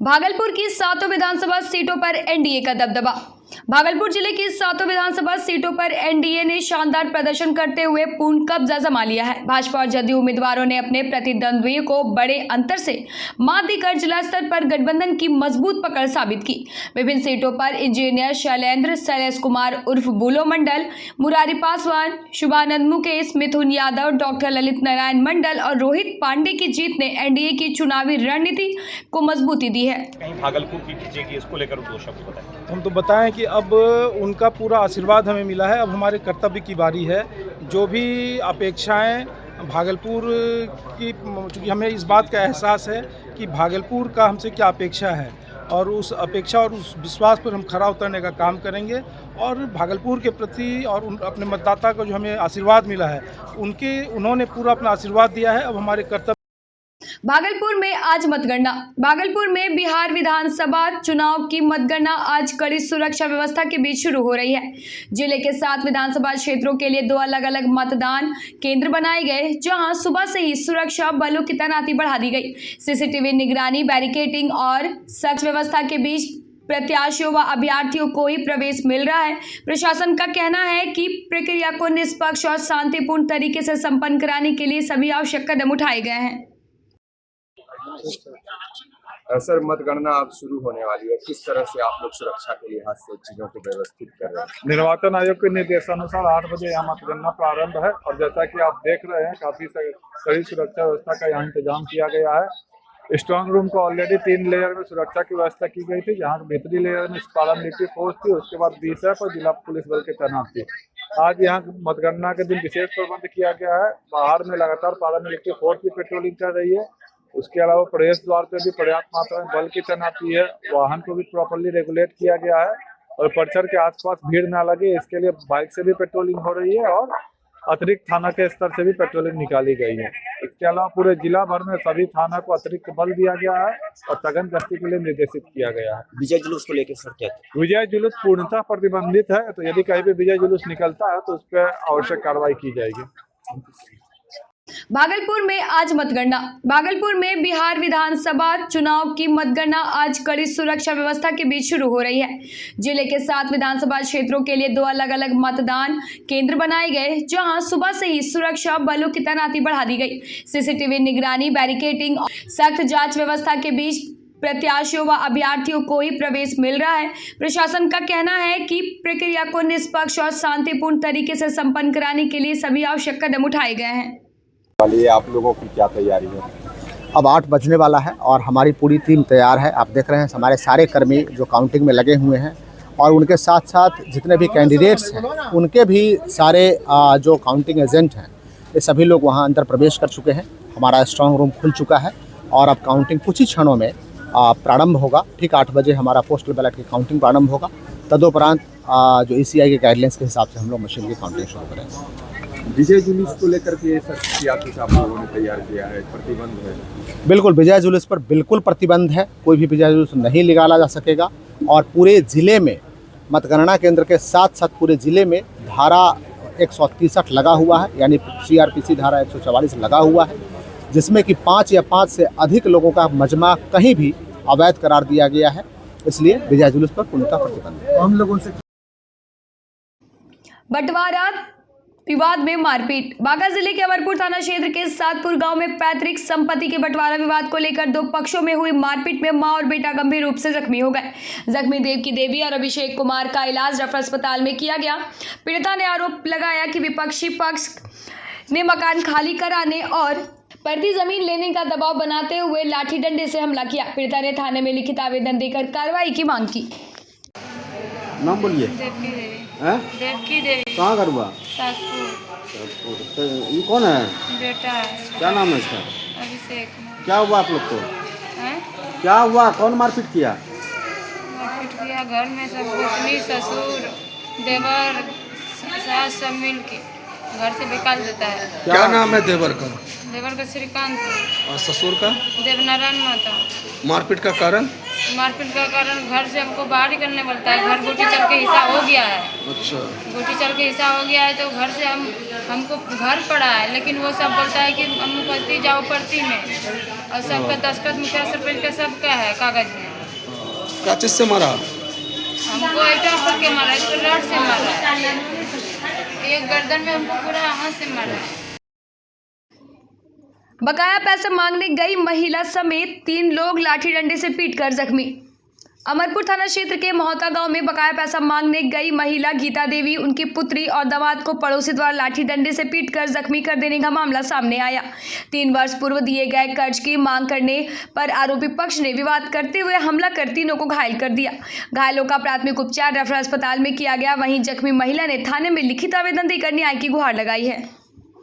भागलपुर की 7 विधानसभा सीटों पर एनडीए का दबदबा। भागलपुर जिले की 7 विधानसभा सीटों पर एनडीए ने शानदार प्रदर्शन करते हुए पूर्ण कब्जा जमा लिया है। भाजपा और जदयू उम्मीदवारों ने अपने प्रतिद्वंद्वियों को बड़े अंतर से मात देकर जिला स्तर पर गठबंधन की मजबूत पकड़ साबित की। विभिन्न सीटों पर इंजीनियर शैलेंद्र शैलेश कुमार उर्फ बुलो मंडल, मुरारी पासवान, शुभानंद मुकेश, मिथुन यादव, डॉक्टर ललित नारायण मंडल और रोहित पांडे की जीत ने एनडीए की चुनावी रणनीति को मजबूती दी है। कहीं भागलपुर की जीतेगी, इसको लेकर दो शब्द बताएं। हम तो बताएं कि अब उनका पूरा आशीर्वाद हमें मिला है। अब हमारे कर्तव्य की बारी है। जो भी अपेक्षाएं भागलपुर की, चूँकि हमें इस बात का एहसास है कि भागलपुर का हमसे क्या अपेक्षा है और उस अपेक्षा और उस विश्वास पर हम खरा उतरने का काम करेंगे। और भागलपुर के प्रति और अपने मतदाता को जो हमें आशीर्वाद मिला है उन्होंने पूरा अपना आशीर्वाद दिया है। अब हमारे कर्तव्य। भागलपुर में आज मतगणना। भागलपुर में बिहार विधानसभा चुनाव की मतगणना आज कड़ी सुरक्षा व्यवस्था के बीच शुरू हो रही है। जिले के 7 विधानसभा क्षेत्रों के लिए 2 अलग अलग मतदान केंद्र बनाए गए, जहां सुबह से ही सुरक्षा बलों की तैनाती बढ़ा दी गई। सीसीटीवी निगरानी, बैरिकेडिंग और सख्त व्यवस्था के बीच प्रत्याशियों व अभ्यर्थियों को ही प्रवेश मिल रहा है। प्रशासन का कहना है कि प्रक्रिया को निष्पक्ष और शांतिपूर्ण तरीके से संपन्न कराने के लिए सभी आवश्यक कदम उठाए गए हैं। सर, मतगणना अब शुरू होने वाली है, किस तरह से आप लोग सुरक्षा के लिहाज से चीजों को व्यवस्थित कर रहे हैं? निर्वाचन आयोग के निर्देशानुसार 8 बजे यहाँ मतगणना प्रारंभ है और जैसा कि आप देख रहे हैं काफी कड़ी सुरक्षा व्यवस्था का यहाँ इंतजाम किया गया है। स्ट्रांग रूम को ऑलरेडी 3 लेयर में सुरक्षा की व्यवस्था की गई थी, जहाँ भीतरी लेयर में पैरामिलिट्री फोर्स थी, उसके बाद बीएसएफ और जिला पुलिस बल के तैनात थी। आज यहाँ मतगणना के दिन विशेष प्रबंध किया गया है। बाहर में लगातार पैरामिलिट्री फोर्स भी पेट्रोलिंग कर रही है। उसके अलावा प्रवेश द्वार पर भी पर्याप्त मात्रा में बल की तैनाती है। वाहन को भी प्रॉपर्ली रेगुलेट किया गया है और परिसर के आसपास भीड़ ना लगे इसके लिए बाइक से भी पेट्रोलिंग हो रही है और अतिरिक्त थाना के स्तर से भी पेट्रोलिंग निकाली गई है। इसके अलावा पूरे जिला भर में सभी थाना को अतिरिक्त बल दिया गया है और सघन गश्ती के लिए निर्देशित किया गया है। विजय जुलूस को लेकर सर क्या? विजय जुलूस पूर्णतः प्रतिबंधित है, तो यदि कहीं भी विजय जुलूस निकलता है तो उस पर आवश्यक कार्रवाई की जाएगी। भागलपुर में आज मतगणना। भागलपुर में बिहार विधानसभा चुनाव की मतगणना आज कड़ी सुरक्षा व्यवस्था के बीच शुरू हो रही है। जिले के 7 विधानसभा क्षेत्रों के लिए 2 अलग अलग मतदान केंद्र बनाए गए, जहां सुबह से ही सुरक्षा बलों की तैनाती बढ़ा दी गई। सीसीटीवी निगरानी, बैरिकेडिंग और सख्त जांच व्यवस्था के बीच प्रत्याशियों व अभ्यर्थियों को ही प्रवेश मिल रहा है। प्रशासन का कहना है कि प्रक्रिया को निष्पक्ष और शांतिपूर्ण तरीके से संपन्न कराने के लिए सभी आवश्यक कदम उठाए गए हैं। आप लोगों की क्या तैयारी है? अब 8 बजने वाला है और हमारी पूरी टीम तैयार है। आप देख रहे हैं हमारे सारे कर्मी जो काउंटिंग में लगे हुए हैं और उनके साथ साथ जितने भी कैंडिडेट्स हैं उनके भी सारे जो काउंटिंग एजेंट हैं ये सभी लोग वहां अंदर प्रवेश कर चुके हैं। हमारा स्ट्रांग रूम खुल चुका है और अब काउंटिंग कुछ ही क्षणों में प्रारंभ होगा। ठीक 8 बजे हमारा पोस्टल बैलेट की काउंटिंग प्रारंभ होगा। तदुपरांत जो ECI के गाइडलाइंस के हिसाब से हम लोग मशीन की काउंटिंग शुरू करेंगे। विजय जुलूस को लेकर के आप लोगों ने तैयार किया है, प्रतिबंध है? बिल्कुल, विजय जुलूस पर बिल्कुल प्रतिबंध है। कोई भी विजय जुलूस नहीं निकाला जा सकेगा और पूरे ज़िले में मतगणना केंद्र के साथ साथ पूरे ज़िले में धारा 163 लगा हुआ है, यानी CRPC धारा 144 लगा हुआ है, जिसमें कि 5 या 5 से अधिक लोगों का मजमा कहीं भी अवैध करार दिया गया है। इसलिए विजय जुलूस पर पूर्णतः प्रतिबंध है। हम लोगों से बंटवारा विवाद में मारपीट। बांका जिले के अमरपुर थाना क्षेत्र के सातपुर गांव में पैतृक संपत्ति के बंटवारा विवाद को लेकर 2 पक्षों में हुई मारपीट में मां और बेटा गंभीर रूप से जख्मी हो गए। जख्मी देवकी देवी और अभिषेक कुमार का इलाज रेफरल अस्पताल में किया गया। पीड़िता ने आरोप लगाया कि विपक्षी पक्ष ने मकान खाली कराने और पड़ती जमीन लेने का दबाव बनाते हुए लाठी डंडे से हमला किया। पीड़िता ने थाने में लिखित आवेदन देकर कार्रवाई की मांग की। नाम बोलिए। देवकी देवी। कहाँ घर हुआ? सातपुर। तो ये कौन है? बेटा है। क्या नाम है इसका? अभिषेक। क्या हुआ आप लोग को? हैं? क्या हुआ? कौन मारपीट किया? मारपीट किया घर में सब, पत्नी, ससुर, देवर, सास सब मिल के घर से निकाल देता है। क्या नाम है देवर का? देवर का श्रीकांत और ससुर का? देवनारायण माता। मारपीट का कारण? मारपीट का कारण घर से हमको बाहर ही करने बोलता है। घर गोटी चल के हिस्सा हो गया है। अच्छा, गोटी चल के हिस्सा हो गया है तो घर से हमको घर पड़ा है, लेकिन वो सब बोलता है कि हम पड़ती जाओ पड़ती में, और सबका दस्तखत मुखिया सरपंच का सबका है कागज में। क्या चीज़ से मारा? हमको ईटा फोड़ के मारा, इसको रड से मारा, एक गर्दन में हमको पूरा हाथ से मारा। बकाया पैसा मांगने गई महिला समेत 3 लोग लाठी डंडे से पीटकर जख्मी। अमरपुर थाना क्षेत्र के मोहता गांव में बकाया पैसा मांगने गई महिला गीता देवी, उनकी पुत्री और दामाद को पड़ोसी द्वारा लाठी डंडे से पीटकर जख्मी कर देने का मामला सामने आया। 3 वर्ष पूर्व दिए गए कर्ज की मांग करने पर आरोपी पक्ष ने विवाद करते हुए हमला कर तीनों को घायल कर दिया। घायलों का प्राथमिक उपचार रेफरल अस्पताल में किया गया। वहीं जख्मी महिला ने थाने में लिखित आवेदन देकर न्याय की गुहार लगाई है।